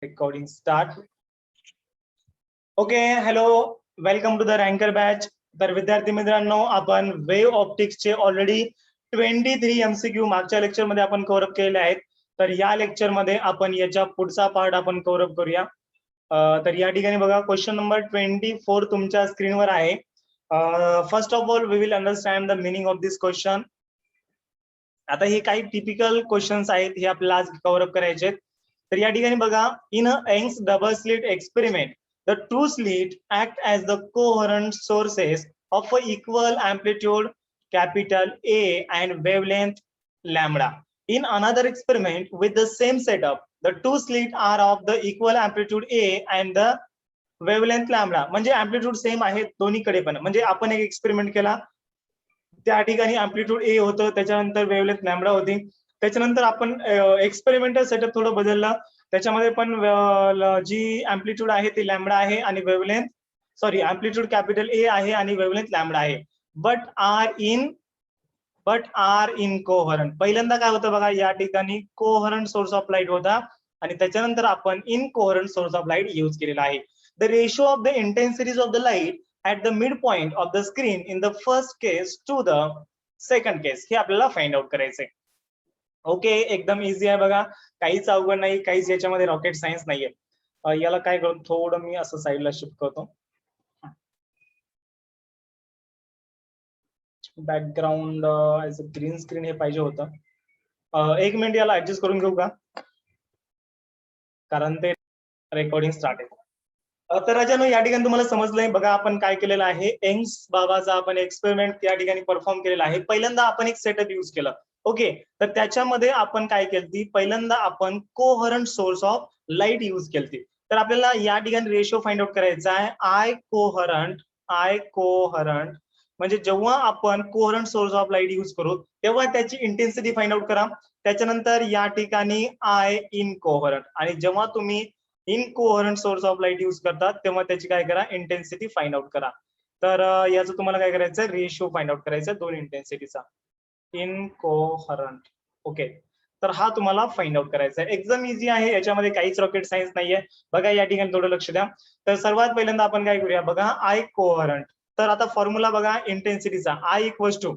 Recording start. Okay hello, welcome to the ranker batch. तर विद्यार्थी मित्रांनो, आपण वेव्ह ऑप्टिक्सचे ऑलरेडी 23 MCQ मागच्या लेक्चर मध्ये आपण कव्हर अप केलेले आहेत. तर या लेक्चर मध्ये आपण याच्या पुढचा पार्ट आपण कव्हर अप करूया. तर या ठिकाणी बघा, क्वेश्चन नंबर 24 तुमच्या स्क्रीनवर आहे. First of all we will understand the meaning of this question. आता हे काही टिपिकल क्वेश्चन्स आहेत, हे आपल्याला आज कव्हर अप करायचे आहेत. तर या ठिकाणी बघा, in a Young's double slit experiment the two slits act as the coherent sources of a equal amplitude capital A and wavelength lambda. In another experiment with the same setup, the two slits are of the equal amplitude A and the wavelength lambda. म्हणजे amplitude same आहे दोन्हीकडे पण. म्हणजे आपण एक experiment केला, त्या ठिकाणी amplitude A होतं, त्याच्यानंतर wavelength lambda होती. त्याच्यानंतर आपण एक्सपेरिमेंटल सेटअप थोडं बदलला, त्याच्यामध्ये पण जी अँप्लिट्यूड आहे ती लॅम्बडा आहे आणि वेव्हलेंथ अँप्लिट्यूड कॅपिटल ए आहे आणि वेव्हलेंथ लॅम्बडा आहे. But are incoherent. पहिल्यांदा काय होतं बघा, या ठिकाणी कोहरंट सोर्स ऑफ लाईट होता आणि त्याच्यानंतर आपण incoherent source of light use केलेला आहे. The ratio of the intensities of the light at the mid point of the screen in the first case to the second case, हे आपल्याला find out करायचंय. Okay, एकदम easy आहे बघा, काहीच अवघड नाही, काहीच याच्यामध्ये रॉकेट सायन्स नाहीये. याला काय करू, थोडं मी असं साईडला शिफ्ट करतो. Background as a green screen हे पाहिजे होतं. एक मिनिट, याला ऍडजस्ट करून घेऊ का, कारण ते रेकॉर्डिंग स्टार्ट आहे. तर राजानो, या ठिकाणी तुम्हाला समजलंय बघा, आपण काय केलेलं आहे, यंग्स बाबाचा आपण एक्सपेरिमेंट या ठिकाणी परफॉर्म केलेला आहे. पहिल्यांदा आपण एक सेटअप यूज केलं. ओके, तर त्याच्यामध्ये आपण काय केली, पहिल्यांदा आपण coherent source of light use केली. तर आपल्याला या ठिकाणी रेशो फाइंड आउट करायचा आहे. आय कोहरंट म्हणजे जेव्हा आपण coherent source of light use करू तेव्हा त्याची इंटेन्सिटी फाइंड आउट करा. त्याच्यानंतर या ठिकाणी आय इन कोहरंट, आणि जेव्हा तुम्ही incoherent source of light use करतात तेव्हा त्याची काय करा, इंटेन्सिटी फाइंड आउट करा. तर याचं तुम्हाला काय करायचं, रेशो फाइंड आउट करायचा दोन इंटेन्सिटीचा, इन कोहरंट. ओके, तर हा तुम्हाला फाइंड आउट करायचा आहे. एकदम इझी आहे, याच्यामध्ये काहीच रॉकेट सायन्स नाहीये. बघा या ठिकाणी थोडं लक्ष द्या. तर सर्वात पहिल्यांदा आपण काय करूया बघा, आय कोहरंट. तर आता फॉर्म्युला बघा इंटेन्सिटीचा, आय इक्वल्स टू,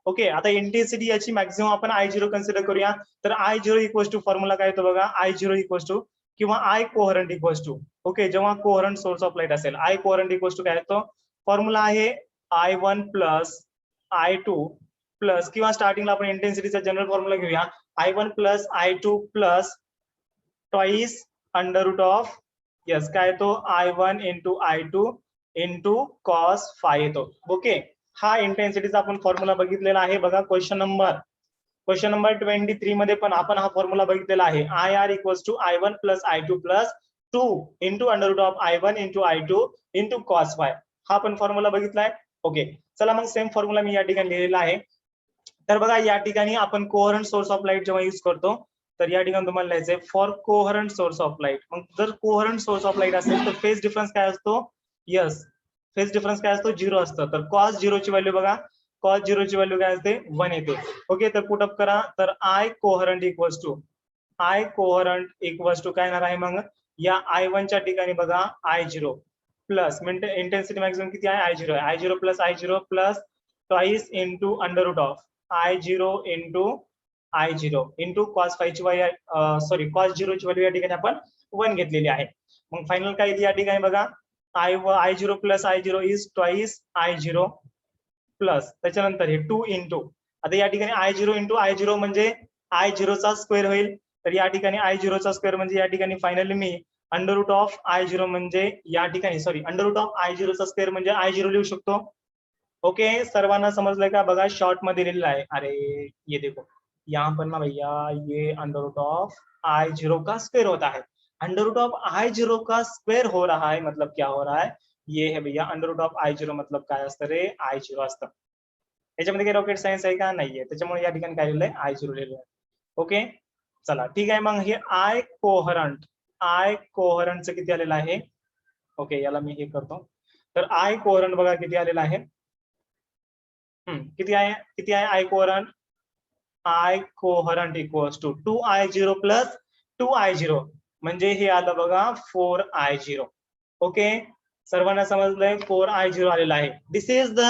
ओके, आता इंटेन्सिटी याची मॅक्झिमम आपण I0 कन्सिडर करूया. तर I0 इक्वल्स टू फॉर्म्युला काय येतो बघा, I0 इक्वल्स टू किंवा I coherent equals to, okay, जेव्हा कोहरंट सोर्स ऑफ लाईट असेल, आय कोहरंट इक्वल्स टू काय येतो, फॉर्म्युला आहे I1 प्लस I2 प्लस, किंवा स्टार्टिंगला आपण इंटेन्सिटीचा जनरल फॉर्म्युला घेऊया, I1 plus I2 plus twice under root of, yes काय येतो, I1 into I2 into cos phi येतो. ओके, हा इंटेन्सिटीचा आपण फॉर्म्युला बघितलेला आहे. बघा क्वेश्चन नंबर 23 मध्ये पण आपण हा फॉर्म्युला बघितलेला आहे. I R equals to I1 plus I2 plus 2 into under root of I1 into I2 into cos phi, हा आपण फॉर्म्युला बघितलाय. ओके, चला मग सेम फॉर्म्युला मी या ठिकाणी लिहिलेला आहे. तर बघा या ठिकाणी आपण कोहरंट सोर्स ऑफ लाईट जेव्हा यूज करतो, तर या ठिकाणी तुम्हाला लिहायचंय फॉर कोहरंट सोर्स ऑफ लाईट. मग जर कोहरंट सोर्स ऑफ लाईट असेल तर फेज डिफरन्स काय असतो, यस फेज डिफरन्स काय असतो, 0 असतं. तर कॉस 0 ची व्हॅल्यू बघा, कॉस 0 ची व्हॅल्यू काय असते, 1 येते. ओके, तर पुटअप करा, तर आय कोहरंट इक्वल्स टू काय येणार आहे, मग या I1 च्या ठिकाणी बघा I0 प्लस इंटेन्सिटी मॅक्सिमम किती आहे, I0 आहे, I0 plus twice into under root of I0 into cos phi ची कॉस 0 ची व्हॅल्यू या ठिकाणी आपण 1 घेतलेली आहे. मग फायनल काय या ठिकाणी बघा, I0 plus I0 is twice I0 plus त्याच्यानंतर हे 2 इंटू, आता या ठिकाणी I0 इंटू I0 म्हणजे I0 चा स्क्वेअर होईल. तर या ठिकाणी I0 चा स्क्वेअर म्हणजे या ठिकाणी फायनली मी अंडर रूट ऑफ I0 म्हणजे या ठिकाणी अंडर रूट ऑफ I0 चा स्क्वेअर म्हणजे I0 लिहू शकतो. ओके, सर्वांना समजलंय का, बघा शॉर्ट मध्ये लिहिलेलं आहे. अरे ये देखो यहाँ पर ना भैया, ये अंडर रूट ऑफ I0 का स्क्वेअर होता है. अंडर रूट ऑफ I0 का स्क्वेअर हो रहा है, मतलब क्या हो रहा है, ये है भैया अंडर रूट ऑफ I0 मतलब काय असतं रे, I0 असतं. याच्यामध्ये काही रॉकेट सायन्स आहे का, नाहीये. त्याच्यामुळे या ठिकाणी काय लिहिलंय, I0 लिहिलंय. ओके, चला ठीक आहे. मग हे आय कोहरंटचं किती आलेलं आहे, ओके याला मी हे करतो. तर आय कोहरंट बघा किती आलेला आहे, किती आहे I coherent equals to 2I0 plus 2I0. म्हणजे हे आलं बघा 4I0. ओके, सर्वांना समजलंय 4I0 आलेला आहे. This is the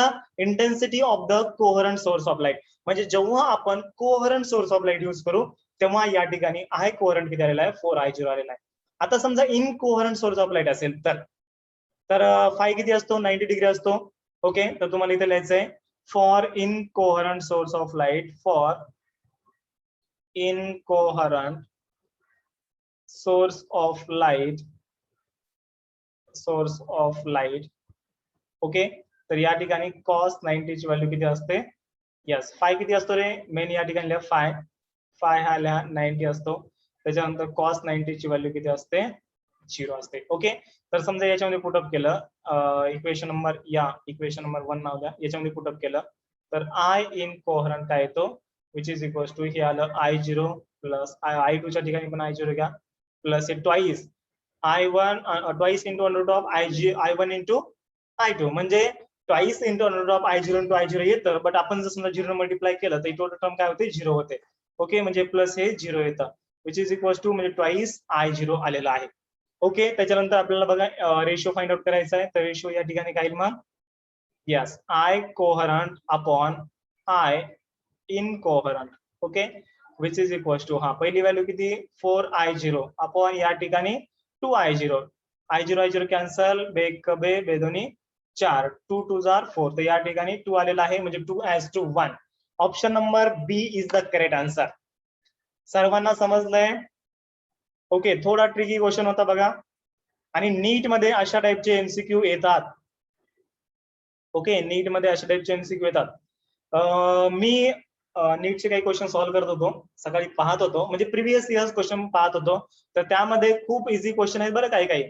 intensity of the coherent source of light. म्हणजे जेव्हा आपण coherent source of light use करू तेव्हा या ठिकाणी आय कोहरंट किती आलेला आहे 4I0 आलेला आहे. आता समजा इन कोहरंट सोर्स ऑफ लाईट असेल तर फाय किती असतो 90 डिग्री असतो. ओके, तर तुम्हाला इथे लिहायचंय for incoherent source of light, for incoherent source of light, okay, तर या ठिकाणी cos 90 ची व्हॅल्यू किती असते? यस, फाय किती असतो रे मेन या ठिकाणी लिहा फाय हा लिहा 90 असतो. त्याच्यानंतर cos 90 ची व्हॅल्यू किती असते? 0 असते. ओके, तर समजा याच्यामध्ये पुटअप केलं इक्वेशन नंबर 1 नाव द्या, याच्यामध्ये पुटअप केलं तर आय इन कोहरंट काय येतो विच इज इक्वल्स टू हे आलं I0 प्लस I2 च्या ठिकाणी पण I0 घ्या प्लस हे twice I1 twice into under of I1 into I2 म्हणजे twice into under of I0 into I0 येतं. बट आपण जर समजा 0 मल्टिप्लाय केलं तर टोटल टर्म काय होते 0 होते. ओके, म्हणजे प्लस हे 0 येतं विच इज इक्वल्स टू म्हणजे ट्वाइस I0 आलेला आहे. ओके, त्याच्यानंतर आपल्याला बघा रेशो फाइंड आउट करायचा आहे. तर रेशो या ठिकाणी काय मग yes I coherent upon I incoherent. Okay, which is equals to हा पहिली व्हॅल्यू किती 4I0 अपॉन या ठिकाणी 2I0. I0 कॅन्सल, बे बेदोनी 4, 2 2 जार 4. तर या ठिकाणी 2 आलेला आहे म्हणजे 2:1. Option number B is the correct answer. सर्वांना समजलंय? ओके, थोडा ट्रिकी क्वेश्चन होता बघा आणि नीट मध्ये अशा टाइपचे एमसीक्यू येतात. ओके, नीट मध्ये अशा टाइपचे एमसीक्यू येतात. मी नीटचे काही क्वेश्चन सॉल्व्ह करत होतो, सकाळी पाहत होतो, म्हणजे प्रिव्हियस इयर्स क्वेश्चन पाहत होतो. तर त्यामध्ये खूप इझी क्वेश्चन आहेत बरं काही.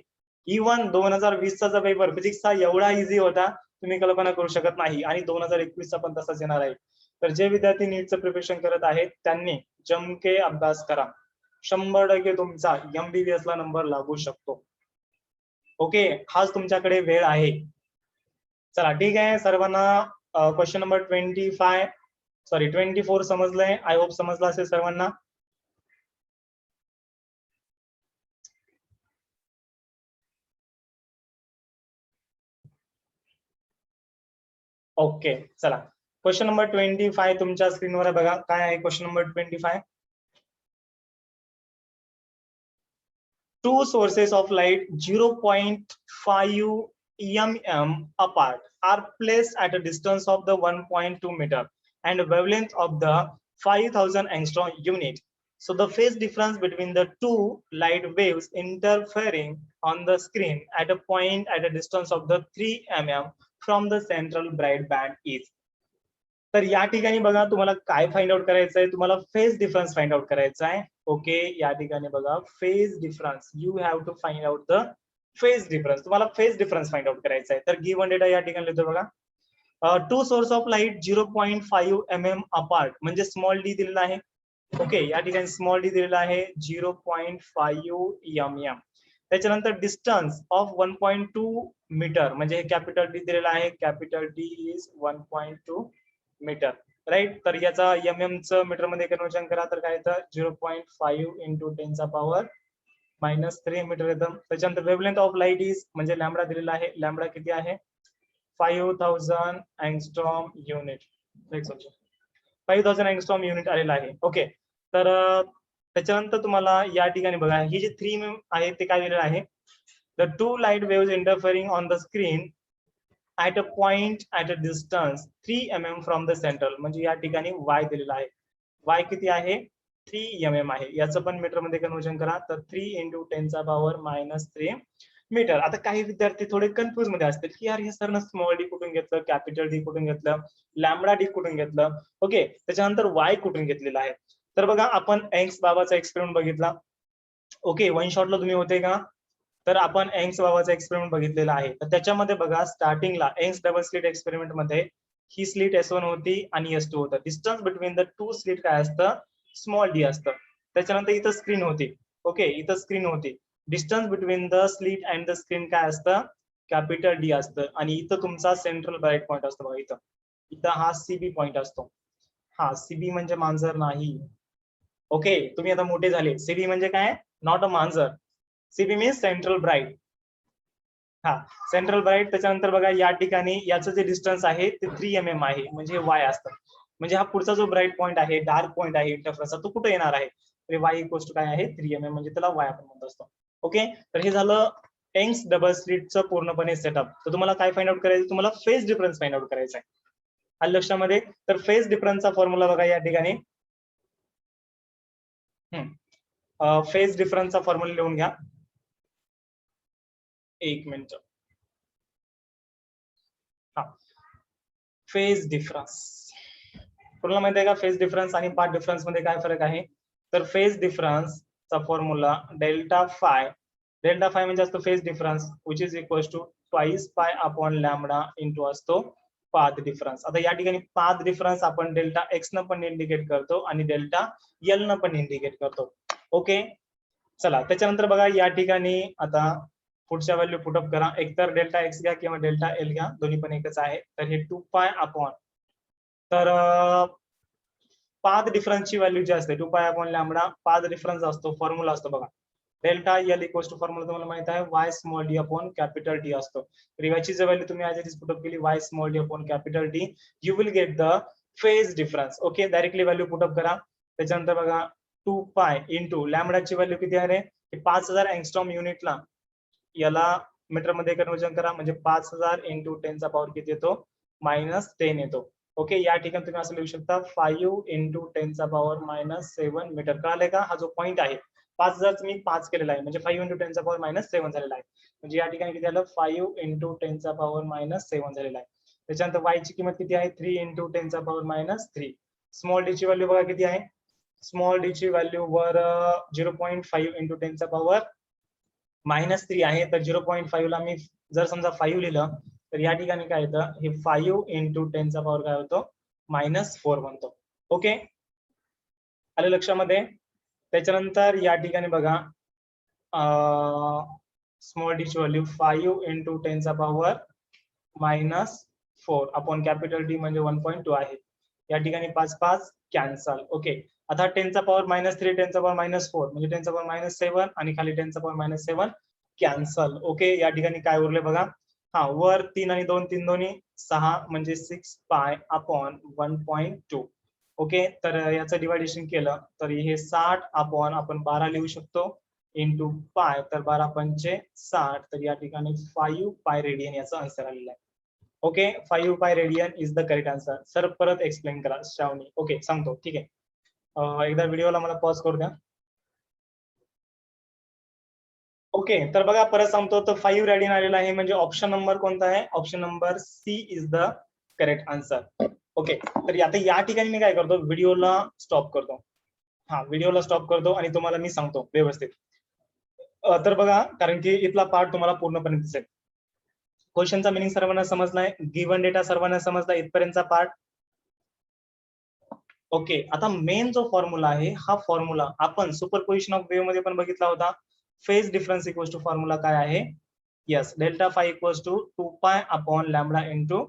इव्हन 2020 चा पेपर फिजिक्सचा एवढा इझी होता तुम्ही कल्पना करू शकत नाही आणि 2021 चा पण तसाच येणार आहे. तर जे विद्यार्थी नीटचं प्रिपरेशन करत आहेत त्यांनी जमके अभ्यास करा. 100% तुमचा MBBS ला नंबर लागू शकतो. ओके, हाच तुमच्याकडे वेळ आहे. चला ठीक आहे, सर्वांना क्वेश्चन नंबर 24 समजलंय. आय होप समजलं असेल सर्वांना. ओके, चला क्वेश्चन नंबर 25 तुमच्या स्क्रीनवर बघा. काय आहे question number 25? Two sources of light 0.5 mm apart are placed at a distance of the 1.2 meter and wavelength of the 5000 angstrom unit. So the phase difference between the two light waves interfering on the screen at a point at a distance of the 3 mm from the central bright band is. तर या ठिकाणी बघा तुम्हाला काय find out करायचं आहे, तुम्हाला phase difference find out करायचा आहे. ओके, या ठिकाणी बघा phase difference, you have to find out the phase difference. तुम्हाला फेज डिफरन्स फाइंड आउट करायचा आहे. तर गिव्हन डेटा या ठिकाणी लिहितो बघा. Two source of light 0.5 mm apart म्हणजे स्मॉल डी दिलेला आहे. ओके, या ठिकाणी स्मॉल डी दिलेला आहे 0.5 mm. त्याच्यानंतर डिस्टन्स ऑफ 1.2 मीटर म्हणजे कॅपिटल डी दिलेला आहे. Capital D is 1.2 meter, right. तर याचा MM चं मीटर मध्ये कन्वर्जन करा तर काय येतं 0.5 इंटू 10⁻³ मीटर येतं. त्याच्यानंतर वेवलेंथ ऑफ लाईट इज म्हणजे लॅम्बडा दिलेला आहे. लॅम्बडा किती आहे 5000 अँगस्ट्रॉम युनिट. 5000 अँगस्ट्रॉम युनिट आलेला आहे. ओके, तर त्याच्यानंतर तुम्हाला या ठिकाणी बघा ही जे 3 आहे ते काय दिलेलं आहे, the two light waves interfering on the screen at a point at a distance 3 mm from the central म्हणजे या ठिकाणी y दिलेला आहे. y किती आहे 3 mm आहे. याचं पण मीटर मध्ये कन्वर्जन करा तर 3 इंटू 10⁻³ मीटर. आता काही विद्यार्थी थोडे कन्फ्युज मध्ये असतील की यार हे सरनं स्मॉल डी कुठून घेतलं, कॅपिटल डी कुठून घेतलं, लॅम्बडा डी कुठून घेतलं. ओके, त्याच्यानंतर y कुठून घेतलेला आहे. तर बघा आपण यंग्स बाबाचा एक्सपेरिमेंट बघितला. ओके, वन शॉटला तुम्ही होते का? तर आपण यंग्स बाबाचा एक्सपेरिमेंट बघितलेला आहे. तर त्याच्यामध्ये बघा स्टार्टिंगला यंग्स डबल स्लिट एक्सपेरिमेंट मध्ये ही स्लिट S1 होती आणि S2 होतं. Distance between the two slit काय असतं स्मॉल डी असतं. त्याच्यानंतर इथं स्क्रीन होती. ओके, इथं स्क्रीन होती. Distance between the slit and the screen काय असतं कॅपिटल डी असतं आणि इथं तुमचा सेंट्रल ब्राईट पॉईंट असतो बघा. इथं हा CB पॉईंट असतो. हा CB म्हणजे मांजर नाही. ओके, तुम्ही आता मोठे झाले. CB म्हणजे काय नॉट अ मांजर. CB means central bright. हा, सेंट्रल ब्राईट. त्याच्यानंतर बघा या ठिकाणी याचं जे डिस्टन्स आहे ते 3 mm आहे, म्हणजे हे वाय असतं. म्हणजे हा पुढचा जो ब्राईट पॉईंट आहे, डार्क पॉईंट आहे इंटरफरन्सचा, तो कुठे येणार आहे, तर वाय इक्वल्स टू काय आहे 3 mm, म्हणजे त्याला वाय आपण म्हणत असतो. ओके, तर हे झालं यंग्स डबल स्लिटचं पूर्णपणे सेटअप. तर तुम्हाला काय फाइंड आउट करायचं, तुम्हाला फेज डिफरन्स फाइंड आउट करायचा आहे. आलं लक्षामध्ये. तर फेज डिफरन्सचा फॉर्म्युला बघा या ठिकाणी. फेज डिफरन्सचा फॉर्म्युला लिहून घ्या. एक मिनिट. हा, फेज डिफरन्स तुम्हाला माहिती आहे का, फेज डिफरन्स आणि पाथ डिफरन्स मध्ये काय फरक आहे. तर फेज डिफरन्सचा फॉर्म्युला डेल्टा फाय म्हणजे असतो phase difference, which is equal to twice pi upon lambda into असतो पाथ डिफरन्स. आता या ठिकाणी पाथ डिफरन्स आपण डेल्टा एक्स न पण इंडिकेट करतो आणि डेल्टा एल न पण इंडिकेट करतो. ओके, चला त्याच्यानंतर बघा या ठिकाणी आता पुढच्या व्हॅल्यू पुटअप करा. एकतर डेल्टा एक्स घ्या किंवा डेल्टा एल घ्या, दोन्ही पण एकच आहे. तर हे 2 पाय अपॉन, तर पाथ डिफरन्सची व्हॅल्यू जी असते 2 pi upon lambda, path difference असतो, फॉर्म्युला असतो बघा delta L equals to, formula तुम्हाला माहित आहे Y small D upon capital D असतो. तर याची जर व्हॅल्यू तुम्ही आज पुटअप केली Y small D upon capital D, you will get the phase difference. Okay, directly value put up करा. त्याच्यानंतर बघा 2 पाय इंटू लॅमडाची व्हॅल्यू किती आहे, 5000 एंगस्ट्रॉम युनिटला, याला मीटर मध्ये कन्वर्जन करा, म्हणजे 5000 इंटू 10 चा पॉवर किती येतो, -10 येतो. ओके, या ठिकाणी तुम्ही असं लिहू शकता 5 इंटू 10 चा पॉवर -7 मीटर. कळालंय का, हा जो पॉईंट आहे 5000 मी 5 केलेला आहे, म्हणजे 5 इंटू 10 चा पॉवर -7 झालेला आहे. म्हणजे या ठिकाणी किती आलं, 5 इंटू 10 चा पॉवर -7 झालेला आहे. त्याच्यानंतर वाय ची किंमत किती आहे, 3 इंटू 10 चा पॉवर -3. स्मॉल डी ची व्हॅल्यू बघा किती आहे, स्मॉल डी ची व्हॅल्यू वर 0.5 इंटू 10 चा पॉवर -3 आहे. तर 0.5 ला मी जर समजा 5 लिहिलं, तर या ठिकाणी काय येतं, हे 5 इंटू 10 चा पॉवर काय होतो, -4 बनतो. ओके, आले लक्षामध्ये. त्याच्यानंतर या ठिकाणी बघा स्मॉल डी ची व्हॅल्यू 5 इंटू 10 चा पॉवर -4 अपॉन कॅपिटल डी म्हणजे 1.2 आहे. या ठिकाणी 5 5 कॅन्सल. ओके, आता 10 चा पॉवर -3, 10 चा पॉवर -4 म्हणजे 10 चा पॉवर -7 आणि खाली 10 चा पॉवर -7 कॅन्सल. ओके, या ठिकाणी काय उरले बघा, हा वर 3 आणि 2 3 दोन्ही 6 म्हणजे 6 पाय अपॉन 1.2. ओके, तर याचं डिवायडेशन केलं तर हे 60 अपॉन आपण 12 लिहू शकतो इंटू पाय, तर 12 पंचे 60, तर या ठिकाणी 5 पाय रेडियन याचा आन्सर आलेला आहे. Okay, 5 pi radian is the correct answer. Sir परत एक्सप्लेन करा श्रावणी. ओके, सांगतो, ठीक आहे. एकदा व्हिडिओला मला पॉज करू द्या. ओके, तर बघा परत सांगतो, तर 5 रेडियन आलेला आहे, म्हणजे ऑप्शन नंबर कोणता आहे, option number C is the correct answer. Okay, तर आता या ठिकाणी मी काय करतो, व्हिडिओला स्टॉप करतो. हा, व्हिडिओला स्टॉप करतो आणि तुम्हाला मी सांगतो व्यवस्थित. तर बघा, कारण की इथला पार्ट तुम्हाला पूर्णपणे दिसेल. क्वेश्चनचा मिनिंग सर्वांना समजलाय, गिव्हन डेटा सर्वांना समजला इथपर्यंतचा पार्ट. ओके, आता मेन जो फॉर्म्युला आहे, हा फॉर्म्युला आपण सुपरपोजिशन ऑफ वेव्ह मध्ये पण बघितला होता. Phase difference equals to formula काय आहे, yes, delta phi equals to 2 pi upon lambda into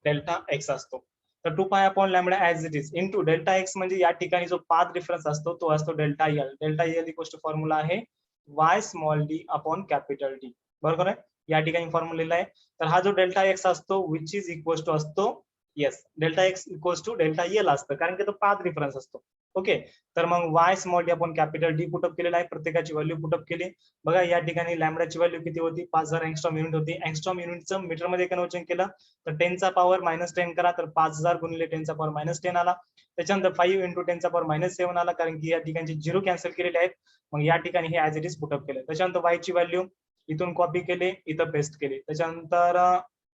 delta x असतो. तर 2 pi upon lambda as it is into delta x, म्हणजे या ठिकाणी जो पाथ डिफरन्स असतो तो असतो delta L. Delta L equals to formula आहे Y small D upon capital D. बरोबर आहे, या ठिकाणी फॉर्म्युला लिहिला आहे. तर हा जो डेल्टा एक्स असतो विच इज इक्वल्स टू असतो, yes, delta X equals to delta L असतं, कारण की तो पाथ डिफरन्स असतो. ओके, तर मग Y small D upon capital D put up केलेला आहे, प्रत्येकाची व्हॅल्यू पुटअप केली. बघा या ठिकाणी लॅमडाची व्हॅल्यू किती होती, 5000 एंगस्ट्रॉम युनिट होती. एंगस्ट्रॉम युनिटचं मीटर मध्ये कन्वर्जन केलं तर 10 चा पॉवर -10 करा, तर 5000 गुणिले 10 चा पॉवर -10 आला. त्याच्यानंतर 5 इंटू 10 चा पॉवर -7 आला, कारण की या ठिकाणी झिरो कॅन्सल केलेले आहेत. मग या ठिकाणी हे ऍज इट इज पुटअप केलं. त्याच्यानंतर वाय ची व्हॅल्यू इथून कॉपी केली, इथं पेस्ट केली. त्याच्यानंतर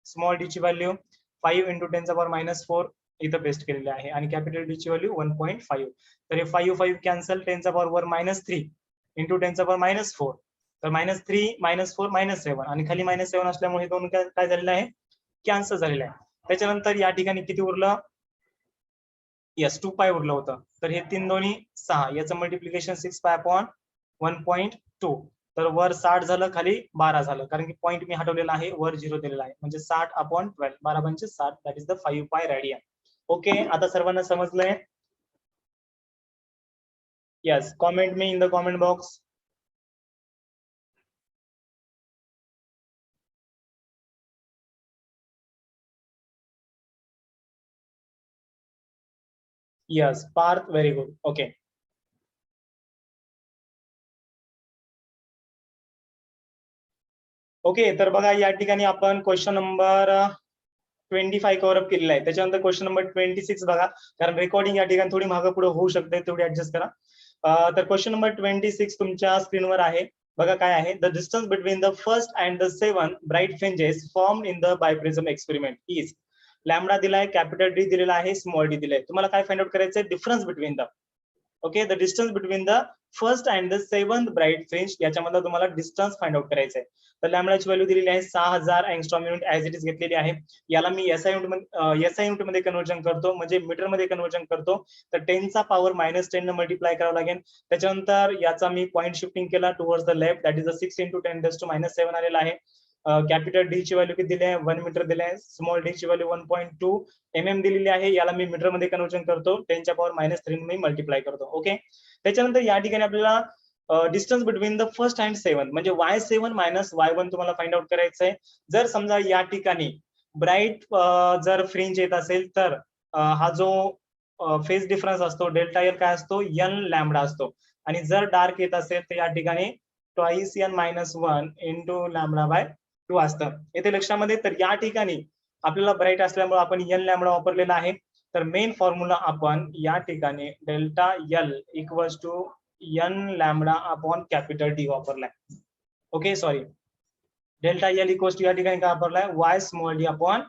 स्मॉल डी ची व्हॅल्यू 5 इंटू 10 चा पॉवर -4 इथं पेस्ट केलेली आहे आणि कॅपिटल डी ची व्हॅल्यू 1.5. तर हे 5 5 कॅन्सल, 10 चा पॉवर वर -3 इंटू 10 चा पॉवर -4, तर -3 -4 -7 आणि खाली -7 असल्यामुळे हे दोन काय झालेलं आहे, कॅन्सल झालेलं आहे. त्याच्यानंतर या ठिकाणी किती उरलं, यस 2 पाय उरलं होतं. तर हे 3 दोन्ही 6, याचं मल्टिप्लिकेशन 6 पाय अपॉन 1.2, तर वर 60 झालं, खाली 12 झालं, कारण की पॉईंट मी हटवलेला आहे, वर 0 दिलेला आहे, म्हणजे 60 अपॉन 12, 12 पंचे 60, that is the 5 pi radian. Okay, आता सर्वांना समजलंय, yes, comment me in the comment box. Yes Parth, very good. Okay. Okay, तर बघा या ठिकाणी आपण क्वेश्चन नंबर 25 कव्हर अप केलेला आहे. त्याच्यानंतर क्वेश्चन नंबर 26 बघा, कारण रेकॉर्डिंग या ठिकाणी थोडी मागे पुढे होऊ शकते, तेवढी ऍडजस्ट करा. तर क्वेश्चन नंबर 26 तुमच्या स्क्रीनवर आहे. बघा काय आहे, the distance between the first and the 7 bright fringes formed in the biprism experiment is. Lambda दिलाय, कॅपिटल डी दिलेला आहे, स्मॉल डी दिलाय. तुम्हाला काय फाइंड आउट करायचंय, difference between the. Okay, the distance between the first and the 7th bright fringe, याच्यामधला तुम्हाला distance find out करायचं आहे. तर लॅम्बडाची व्हॅल्यू दिलेली आहे 6000 angstrom unit as it is घेतलेली आहे. याला मी एसआय युनिट मध्ये कन्वर्जन करतो, म्हणजे मीटर मध्ये कन्वर्जन करतो. तर 10 चा पॉवर -10 ने मल्टिप्लाय करावं लागेल. त्याच्यानंतर याचा मी पॉईंट शिफ्टिंग केला towards the left, that is 6 × 10⁻⁷ आलेला आहे. कॅपिटल डी ची व्हॅल्यू किती दिली आहे, 1 मीटर दिली आहे. स्मॉल डी ची व्हॅल्यू 1.2 mm दिलेली आहे. याला मी मीटर मध्ये कन्वर्जन करतो, 10 च्या पॉवर -3 मी मल्टिप्लाय करतो. ओके, त्याच्यानंतर या ठिकाणी आपल्याला distance between the first and 7 म्हणजे y7 मायनस y1 तुम्हाला फाइंड आउट करायचं आहे. जर समजा या ठिकाणी ब्राईट जर फ्रिंज येत असेल तर हा जो फेज डिफरन्स असतो डेल्टा एल काय असतो, n लॅम्बडा असतो. आणि जर डार्क येत असेल तर या ठिकाणी ट्वाइस n - 1 इंटू λ/2 असतं. येथे लक्षामध्ये, तर या ठिकाणी आपल्याला ब्राईट असल्यामुळे आपण n लॅम्बडा वापरलेला आहे. तर मेन फॉर्म्युला आपण या ठिकाणी delta L equals to n lambda upon capital D वापरलाय. Okay, sorry, delta L equals to या ठिकाणी काय वापरलाय, y small D upon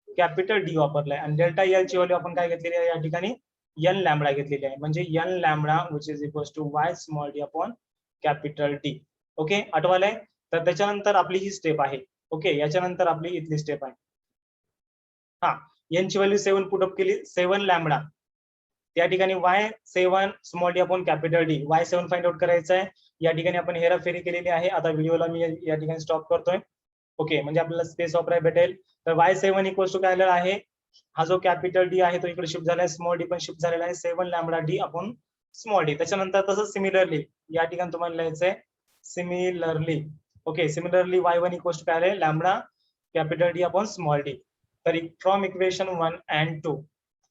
capital D वापरलाय. आणि डेल्टा एल ची व्हॅल्यू आपण काय घेतलेली आहे, या ठिकाणी n लॅम्बडा घेतलेली आहे. म्हणजे n lambda which is equals to y small D upon capital D. Okay, आठवलंय. तर त्याच्यानंतर आपली ही स्टेप आहे. ओके, याच्यानंतर आपली इथली स्टेप आहे. हा, n ची व्हॅल्यू 7 पुट अप केली, 7 लॅम्बडा. या ठिकाणी y7 small D upon capital D, y7 find out करायचं आहे. या ठिकाणी आपण हेराफेरी केलेली आहे. आता व्हिडिओला मी या ठिकाणी स्टॉप करतोय. ओके, म्हणजे आपल्याला स्पेस वापरायला भेटेल. तर y7 इक्वल्स टू काय आलेला आहे, हा जो कॅपिटल डी आहे तो इकडे शिफ्ट झालाय, स्मॉल डी पण शिफ्ट झालेला आहे, 7 lambda D upon small D. त्याच्यानंतर तसंच सिमिलरली या ठिकाणी तुम्हाला लिहायचंय similarly. Okay, similarly y1 equals to काय आले, lambda capital D upon small D. तर फ्रॉम इक्वेशन 1 and 2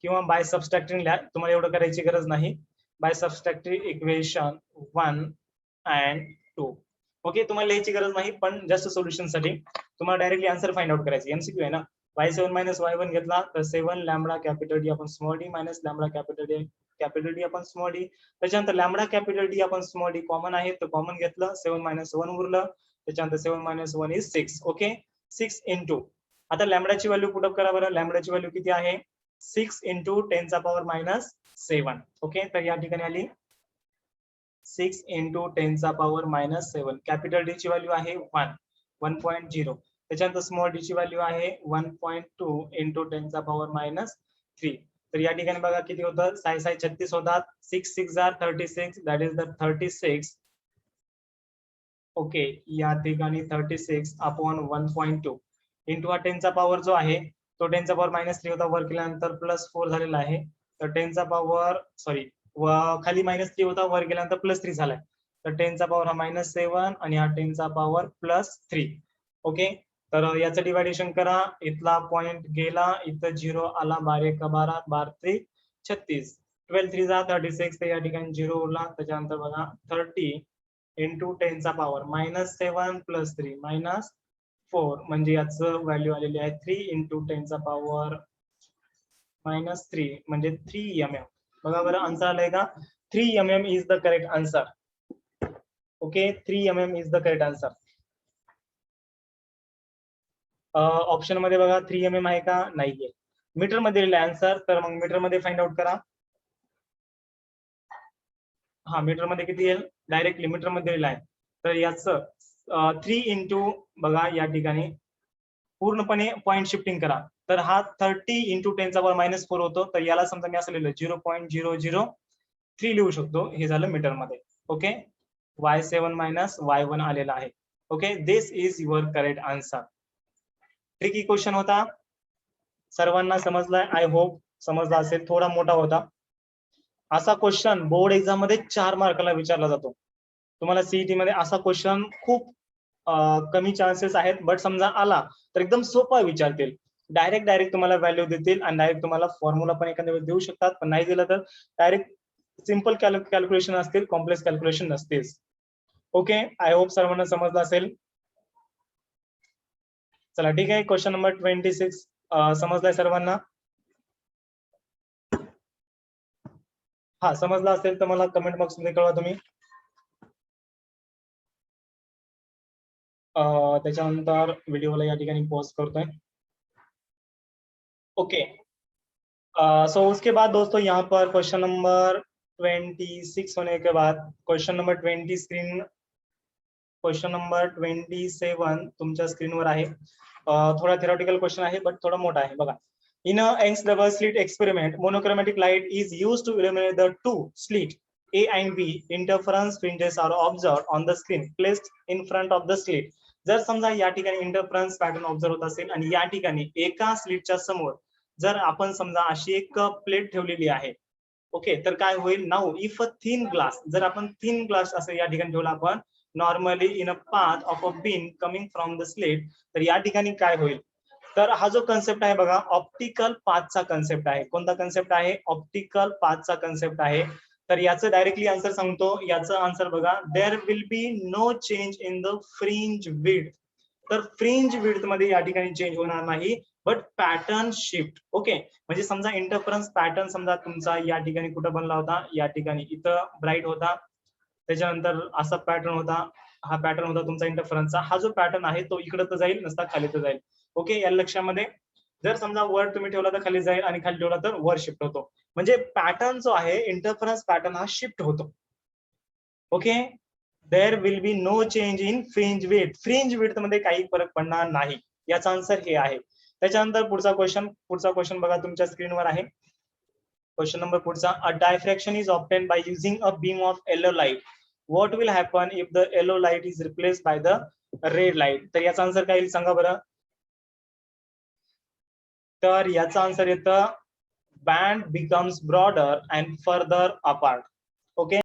किंवा बाय सबस्ट्रॅक्टिंग लिहा, तुम्हाला एवढं करायची गरज नाही. By subtracting equation 1 and 2. Okay, तुम्हाला लिहायची गरज नाही, पण जस्ट सोल्युशन साठी तुम्हाला डायरेक्टली आन्सर फाइंड आउट करायची. एमसीक्यू आहे ना. y7 मायनस y1 घेतला तर 7 lambda capital D upon small d minus lambda capital D upon small D. त्याच्यानंतर lambda capital D upon small d common आहे, तर कॉमन घेतलं, 7 - 1 उरलं. त्याच्यानंतर 7 - 1 इज 6. ओके, 6 इंटू, आता लॅम्बडाची व्हॅल्यू पुट अप करा बरं. लॅम्बडाची व्हॅल्यू किती आहे, 6 इंटू 10 चा पॉवर -7. ओके, तर या ठिकाणी आली 6 इंटू 10 चा पॉवर -7. कॅपिटल डी ची व्हॅल्यू आहे 1.0. त्याच्यानंतर स्मॉल डी ची व्हॅल्यू आहे 1.2 इंटू 10 चा पॉवर -3. तर या ठिकाणी बघा किती होतं, 6 6 36 होतात, 6 6 are 36, that is the 36. Okay, या ठिकाणी 36 अपॉन 1.2 इंटू हा 10 चा पॉवर जो आहे तो 10 चा पॉवर -3 होता, वर केल्यानंतर +4 झालेला आहे. तर 10 चा पॉवर सॉरी, खाली -3 होता, वर गेल्यानंतर +3 झालाय. तर 10 चा पॉवर हा -7 आणि हा 10 चा पॉवर +3. ओके, तर याचं डिवायडेशन करा, इथला पॉइंट गेला, इथं 0 आला, 12 × 12, 12 3 36, 12 3 36. तर या ठिकाणी 0 उरला. त्याच्यानंतर बघा 30 इंटू 10 चा पॉवर -7 + 3 -4, म्हणजे याचं व्हॅल्यू आलेली आहे 3 इंटू 10 चा पॉवर -3 म्हणजे 3 mm. बघा बरं आन्सर आलाय का, 3 mm is the correct answer. Okay, 3 mm is the correct answer. Option मध्ये बघा 3 mm आहे का, नाहीये. मीटर मध्ये दिलेला आन्सर, तर मग मीटर मध्ये फाइंड आउट करा. हा, मीटर मध्ये किती येईल, डायरेक्टली मीटर मध्ये दिलेला आहे. तर याचं 3 इंटू, बघा या ठिकाणी पूर्णपणे पॉइंट शिफ्टिंग करा. तर हा 30 इंटू 10 चा पॉवर -4 होतो. तर याला समजा मी असं लिहिलं 0.003 लिहू शकतो. हे झालं मीटर मध्ये. ओके, y7 मायनस y1 आलेला आहे. Okay, this is your correct answer. Tricky question होता, सर्वांना समजलाय, आय होप समजला असेल. थोडा मोठा होता. असा क्वेश्चन बोर्ड एक्झाम मध्ये 4 मार्काला विचारला जातो. तुम्हाला सीईटी मध्ये असा क्वेश्चन खूप कमी चान्सेस आहेत, बट समजा आला तर एकदम सोपा विचारतील. डायरेक्ट तुम्हाला व्हॅल्यू देतील आणि डायरेक्ट तुम्हाला फॉर्म्युला पण एखाद्या वेळेस देऊ शकतात, पण नाही दिलं तर डायरेक्ट सिम्पल कॅल्क्युलेशन असतील, कॉम्प्लेक्स कॅल्क्युलेशन नसतेच. ओके, आय होप सर्वांना समजलं असेल. चला ठीक आहे, क्वेश्चन नंबर 26 समजलाय सर्वांना? हा समजला असेल तर मला कमेंट बॉक्स मध्ये कळवा तुम्ही. त्याच्यानंतर व्हिडिओला या ठिकाणी पॉज करतोय. ओके, सो उसके बाद दोस्तों यहाँ पर क्वेश्चन नंबर 26 होने के बाद question number 20 screen, question number 27 तुमच्या स्क्रीनवर आहे. थोडा थेरॉटिकल क्वेश्चन आहे बट थोडा मोठा आहे बघा. In a Young's double slit experiment, monochromatic light is used to illuminate the two slit A and B. Interference fringes are observed on the screen placed in front of the slit. जर समजा या ठिकाणी interference pattern observe होत असेल आणि या ठिकाणी एका स्लिटच्या समोर जर आपण समजा अशी एक प्लेट ठेवलेली आहे, ओके, तर काय होईल, now if a thin glass, जर आपण थिन ग्लास असं या ठिकाणी ठेवला आपण normally in a path of a beam coming from the slit, तर या ठिकाणी काय होईल, तर हा जो कन्सेप्ट आहे बघा, ऑप्टिकल पाथचा कन्सेप्ट आहे. कोणता कन्सेप्ट आहे? ऑप्टिकल पाथचा कन्सेप्ट आहे. तर याचं डायरेक्टली आन्सर सांगतो. याचं आन्सर बघा, there will be no change in the fringe width. तर फ्रिंज विड्थ मध्ये या ठिकाणी चेंज होणार नाही, बट पॅटर्न शिफ्ट. ओके, म्हणजे समजा इंटरफरन्स पॅटर्न समजा तुमचा या ठिकाणी कुठं बनला होता, या ठिकाणी इथं ब्राईट होता, त्याच्यानंतर असा पॅटर्न होता, हा पॅटर्न होता तुमचा इंटरफरन्सचा. हा जो पॅटर्न आहे तो इकडे तर जाईल, नसता खाली तर जाईल. ओके, या लक्षामध्ये जर समजा वर तुम्ही ठेवला तर खाली जाईल आणि खाली ठेवला तर वर शिफ्ट होतो. म्हणजे पॅटर्न जो आहे इंटरफरन्स पॅटर्न हा शिफ्ट होतो. Okay, there will be no change in fringe width. Fringe width मध्ये काही फरक पडणार नाही. याचा आन्सर हे आहे. त्याच्यानंतर पुढचा क्वेश्चन बघा तुमच्या स्क्रीनवर आहे. क्वेश्चन नंबर पुढचा, a diffraction is obtained by using a beam of yellow light. What will happen if the yellow light is replaced by the red light. तर याचा आन्सर काय येईल सांगा बरं. तर याचा आन्सर येतं, band becomes broader and further apart. Okay,